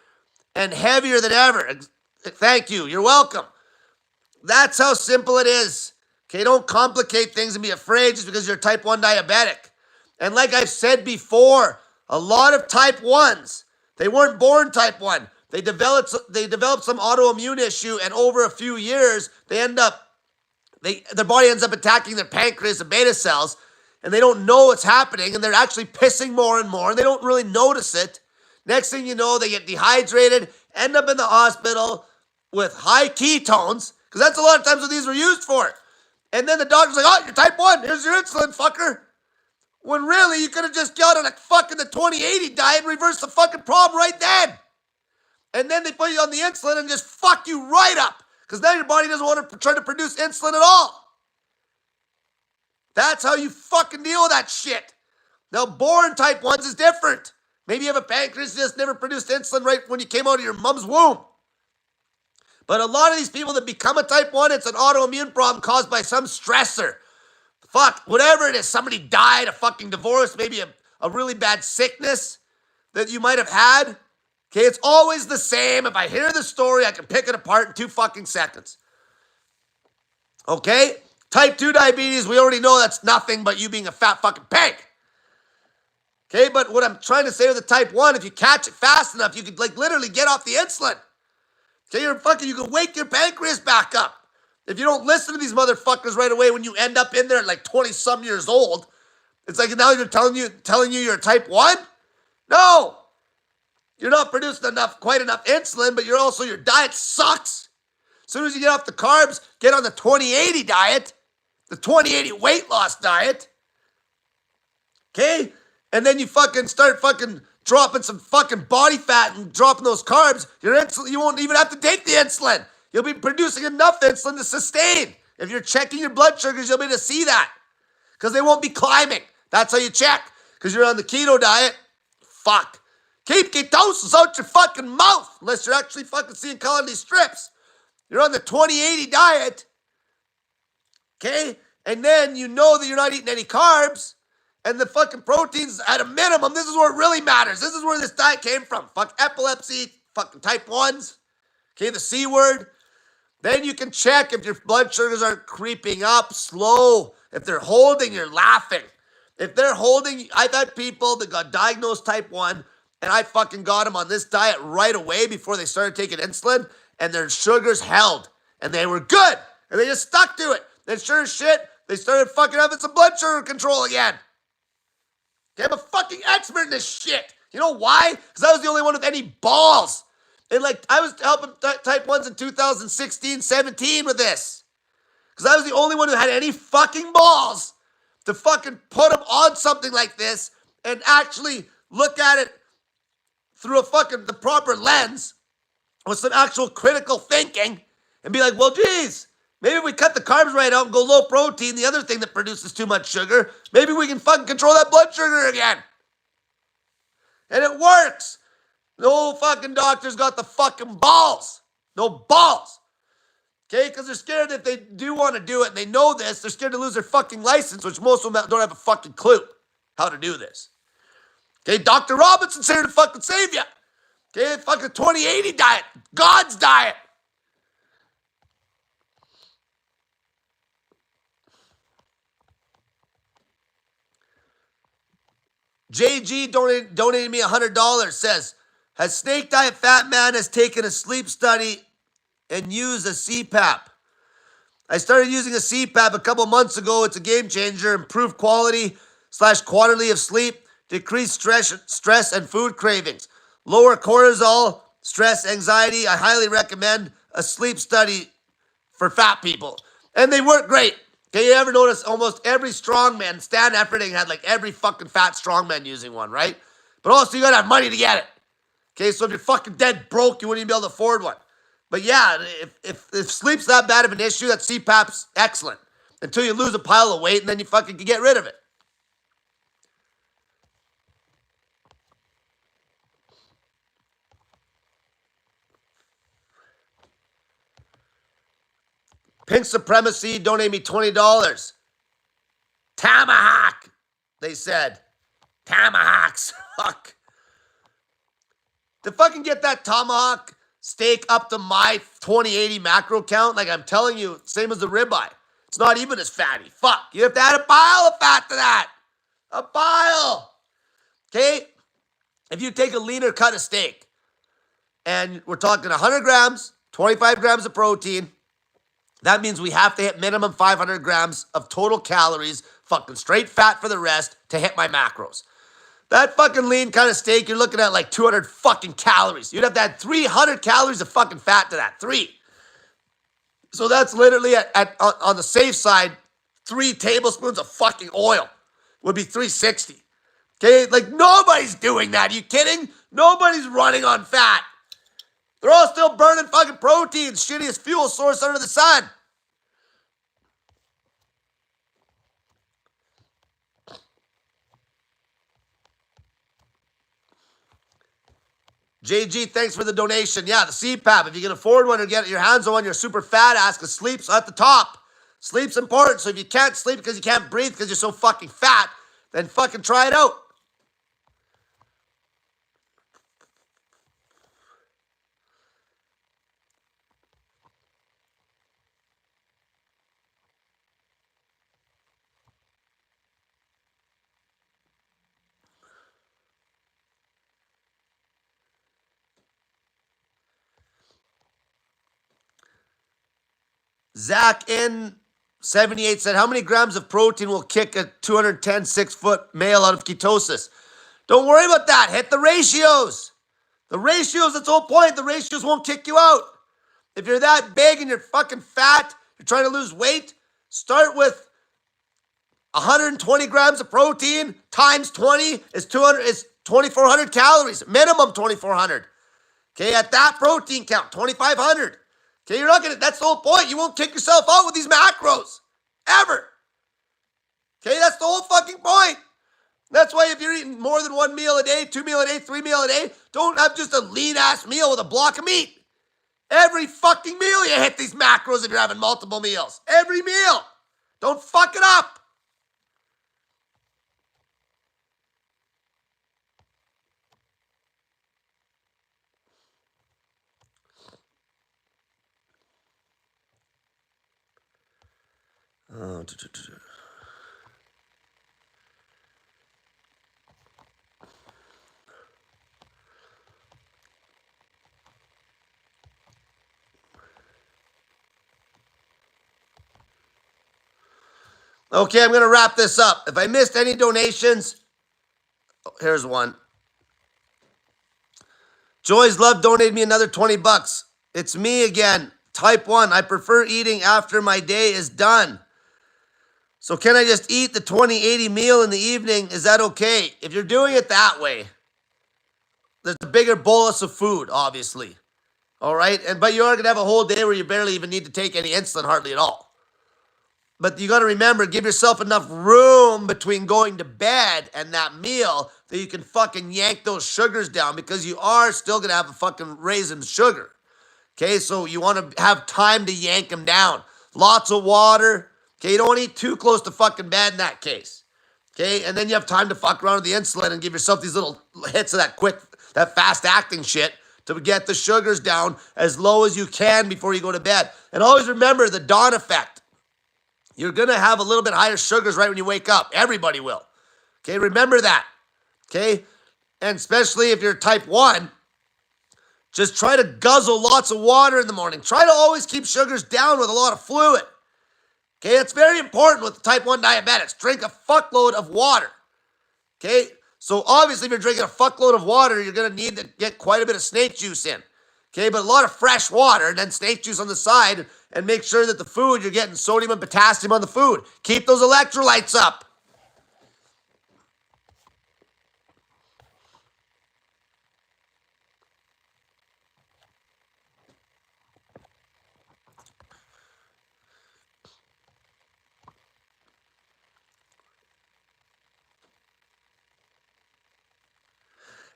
and heavier than ever. Thank you. You're welcome. That's how simple it is. Okay, don't complicate things and be afraid just because you're type 1 diabetic. And like I've said before, a lot of type 1s, they weren't born type 1. They developed some autoimmune issue, and over a few years, their body ends up attacking their pancreas and beta cells, and they don't know what's happening, and they're actually pissing more and more, and they don't really notice it. Next thing you know, they get dehydrated, end up in the hospital with high ketones, because that's a lot of times what these were used for. And then the doctor's like, oh, you're type 1, here's your insulin, fucker. When really, you could have just got on a fucking the 2080 diet and reversed the fucking problem right then. And then they put you on the insulin and just fuck you right up. Because now your body doesn't want to try to produce insulin at all. That's how you fucking deal with that shit. Now, born type 1s is different. Maybe you have a pancreas that just never produced insulin right when you came out of your mom's womb. But a lot of these people that become a type 1, it's an autoimmune problem caused by some stressor. Fuck, whatever it is. Somebody died, a fucking divorce, maybe a really bad sickness that you might have had. Okay, it's always the same. If I hear the story, I can pick it apart in 2 fucking seconds. Okay? Type 2 diabetes, we already know that's nothing but you being a fat fucking pig. Okay, but what I'm trying to say with the type 1, if you catch it fast enough, you could like literally get off the insulin. Okay, you can wake your pancreas back up. If you don't listen to these motherfuckers right away when you end up in there at like 20-some years old, it's like now they're telling you you're type 1? No. You're not producing quite enough insulin, but your diet sucks. As soon as you get off the carbs, get on the 2080 diet, the 2080 weight loss diet. Okay? And then you fucking start fucking dropping some fucking body fat and dropping those carbs. Your insulin, you won't even have to take the insulin. You'll be producing enough insulin to sustain. If you're checking your blood sugars, you'll be able to see that. Because they won't be climbing. That's how you check. Because you're on the keto diet. Fuck. Keep ketosis out your fucking mouth. Unless you're actually fucking seeing color in these strips. You're on the 2080 diet. Okay? And then you know that you're not eating any carbs. And the fucking proteins at a minimum. This is where it really matters. This is where this diet came from. Fuck epilepsy. Fucking type 1s. Okay, the C word. Then you can check if your blood sugars aren't creeping up slow. If they're holding, you're laughing. If they're holding, I've had people that got diagnosed type 1, and I fucking got them on this diet right away before they started taking insulin, and their sugars held, and they were good, and they just stuck to it. Then sure as shit, they started fucking having some blood sugar control again. Okay, I'm a fucking expert in this shit. You know why? Because I was the only one with any balls. And like, I was helping type 1s in 2016, 17 with this. Because I was the only one who had any fucking balls to fucking put them on something like this and actually look at it through the proper lens with some actual critical thinking and be like, well, geez, maybe if we cut the carbs right out and go low protein, the other thing that produces too much sugar, maybe we can fucking control that blood sugar again. And it works. No fucking doctor's got the fucking balls. No balls. Okay? Because they're scared that if they do want to do it and they know this, they're scared to lose their fucking license, which most of them don't have a fucking clue how to do this. Okay? Dr. Robinson's here to fucking save you. Okay? Fucking 2080 diet. God's diet. JG donated me $100. Says, has Snake Diet Fat Man has taken a sleep study and used a CPAP. I started using a CPAP a couple months ago. It's a game changer. Improved quality/quantity of sleep. Decreased stress and food cravings. Lower cortisol, stress, anxiety. I highly recommend a sleep study for fat people. And they work great. Okay, you ever notice almost every strongman, Stan Efferding had like every fucking fat strongman using one, right? But also you gotta have money to get it. Okay, so if you're fucking dead broke, you wouldn't even be able to afford one. But yeah, if sleep's that bad of an issue, that CPAP's excellent. Until you lose a pile of weight and then you fucking can get rid of it. Pink Supremacy, donate me $20. Tomahawk, they said. Tomahawks. Fuck. To fucking get that tomahawk steak up to my 2080 macro count, like I'm telling you, same as the ribeye. It's not even as fatty. Fuck. You have to add a pile of fat to that. A pile. Okay? If you take a leaner cut of steak, and we're talking 100 grams, 25 grams of protein, that means we have to hit minimum 500 grams of total calories, fucking straight fat for the rest, to hit my macros. That fucking lean kind of steak, you're looking at like 200 fucking calories. You'd have to add 300 calories of fucking fat to that. 3. So that's literally on the safe side, 3 tablespoons of fucking oil would be 360. Okay? Like nobody's doing that. Are you kidding? Nobody's running on fat. They're all still burning fucking protein, shittiest fuel source under the sun. JG, thanks for the donation. Yeah, the CPAP. If you can afford one or get your hands on one, you're super fat ass because sleep's at the top. Sleep's important. So if you can't sleep because you can't breathe because you're so fucking fat, then fucking try it out. Zach in 78 said, how many grams of protein will kick a 210 6-foot male out of ketosis? Don't worry about that. Hit the ratios. The ratios, that's the whole point. The ratios won't kick you out. If you're that big and you're fucking fat, you're trying to lose weight, start with 120 grams of protein times 20 is 2,400 calories. Minimum 2,400. Okay, at that protein count, 2,500. Okay, you're not gonna, that's the whole point. You won't kick yourself out with these macros. Ever. Okay, that's the whole fucking point. That's why if you're eating more than 1 meal a day, 2 meal a day, 3 meal a day, don't have just a lean-ass meal with a block of meat. Every fucking meal you hit these macros if you're having multiple meals. Every meal. Don't fuck it up. Okay, I'm going to wrap this up. If I missed any donations, here's one. Joy's Love donated me another 20 bucks. It's me again. Type 1. I prefer eating after my day is done. So can I just eat the 2080 meal in the evening? Is that okay? If you're doing it that way, there's a bigger bolus of food, obviously. All right? But you are going to have a whole day where you barely even need to take any insulin, hardly at all. But you got to remember, give yourself enough room between going to bed and that meal that you can fucking yank those sugars down, because you are still going to have a fucking raisin sugar. Okay, so you want to have time to yank them down. Lots of water. Okay, you don't want to eat too close to fucking bed in that case. Okay, and then you have time to fuck around with the insulin and give yourself these little hits of that fast acting shit to get the sugars down as low as you can before you go to bed. And always remember the dawn effect. You're going to have a little bit higher sugars right when you wake up. Everybody will. Okay, remember that. Okay, and especially if you're type 1, just try to guzzle lots of water in the morning. Try to always keep sugars down with a lot of fluid. Okay, it's very important with type 1 diabetics. Drink a fuckload of water. Okay, so obviously if you're drinking a fuckload of water, you're going to need to get quite a bit of snake juice in. Okay, but a lot of fresh water and then snake juice on the side, and make sure that the food, you're getting sodium and potassium on the food. Keep those electrolytes up.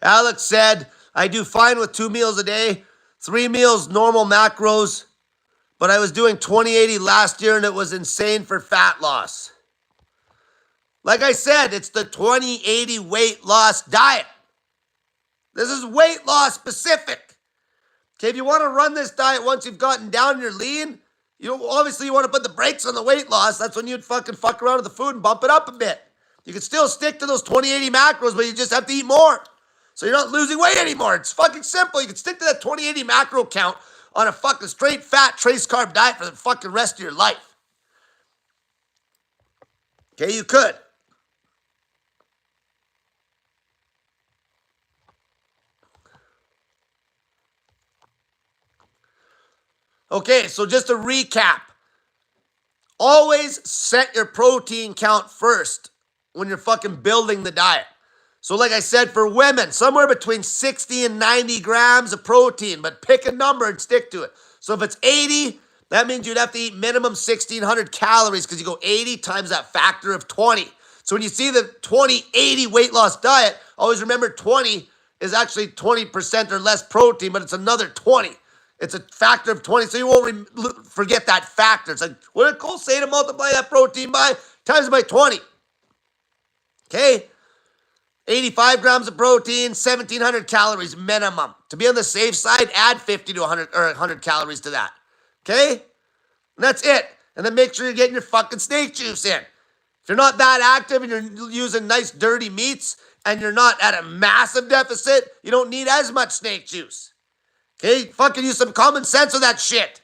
Alex said, I do fine with 2 meals a day, 3 meals, normal macros, but I was doing 20-80 last year and it was insane for fat loss. Like I said, it's the 20-80 weight loss diet. This is weight loss specific. Okay, if you want to run this diet once you've gotten down and you're lean, obviously you want to put the brakes on the weight loss. That's when you'd fucking fuck around with the food and bump it up a bit. You can still stick to those 20-80 macros, but you just have to eat more. So you're not losing weight anymore. It's fucking simple. You can stick to that 20-80 macro count on a fucking straight fat trace carb diet for the fucking rest of your life. Okay, you could. Okay, so just to recap, always set your protein count first when you're fucking building the diet. So like I said, for women, somewhere between 60 and 90 grams of protein, but pick a number and stick to it. So if it's 80, that means you'd have to eat minimum 1,600 calories because you go 80 times that factor of 20. So when you see the 20-80 weight loss diet, always remember 20 is actually 20% or less protein, but it's another 20. It's a factor of 20, so you won't forget that factor. It's like, what did Cole say to multiply that protein by? Times it by 20. Okay? 85 grams of protein, 1,700 calories minimum. To be on the safe side, add 50 to 100 or 100 calories to that. Okay? And that's it. And then make sure you're getting your fucking snake juice in. If you're not that active and you're using nice dirty meats and you're not at a massive deficit, you don't need as much snake juice. Okay, fucking use some common sense with that shit.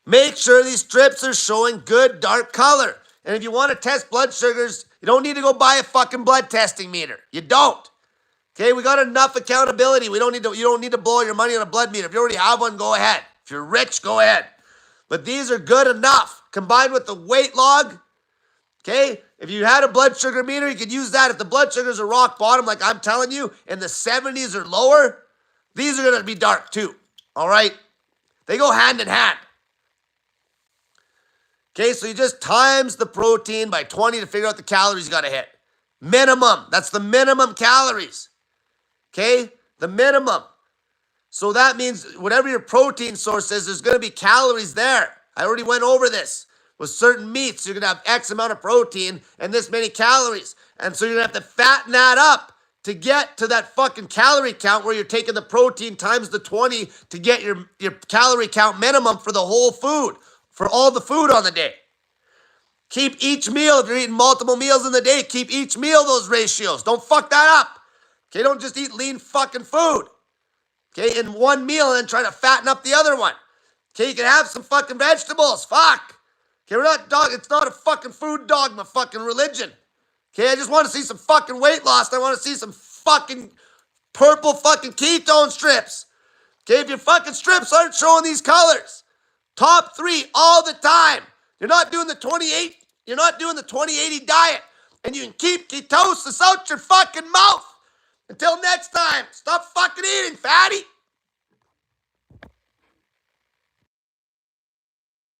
Make sure these strips are showing good dark color. And if you want to test blood sugars, you don't need to go buy a fucking blood testing meter. You don't. Okay, we got enough accountability. You don't need to blow your money on a blood meter. If you already have one, go ahead. If you're rich, go ahead. But these are good enough. Combined with the weight log, okay? If you had a blood sugar meter, you could use that. If the blood sugars are rock bottom, like I'm telling you, in the 70s or lower, these are going to be dark too, all right? They go hand in hand. Okay, so you just times the protein by 20 to figure out the calories you got to hit. Minimum. That's the minimum calories. Okay? The minimum. So that means whatever your protein source is, there's going to be calories there. I already went over this. With certain meats, you're going to have X amount of protein and this many calories. And so you're going to have to fatten that up to get to that fucking calorie count where you're taking the protein times the 20 to get your calorie count minimum for the whole food, for all the food on the day. Keep each meal, if you're eating multiple meals in the day, keep each meal those ratios. Don't fuck that up. Okay, don't just eat lean fucking food. Okay, in one meal and then try to fatten up the other one. Okay, you can have some fucking vegetables. Fuck. Okay, we're not it's not a fucking food dogma fucking religion. Okay, I just want to see some fucking weight loss. I want to see some fucking purple fucking ketone strips. Okay, if your fucking strips aren't showing these colors, top 3 all the time. You're not doing the 28. You're not doing the 20-80 diet. And you can keep ketosis out your fucking mouth. Until next time, stop fucking eating, fatty.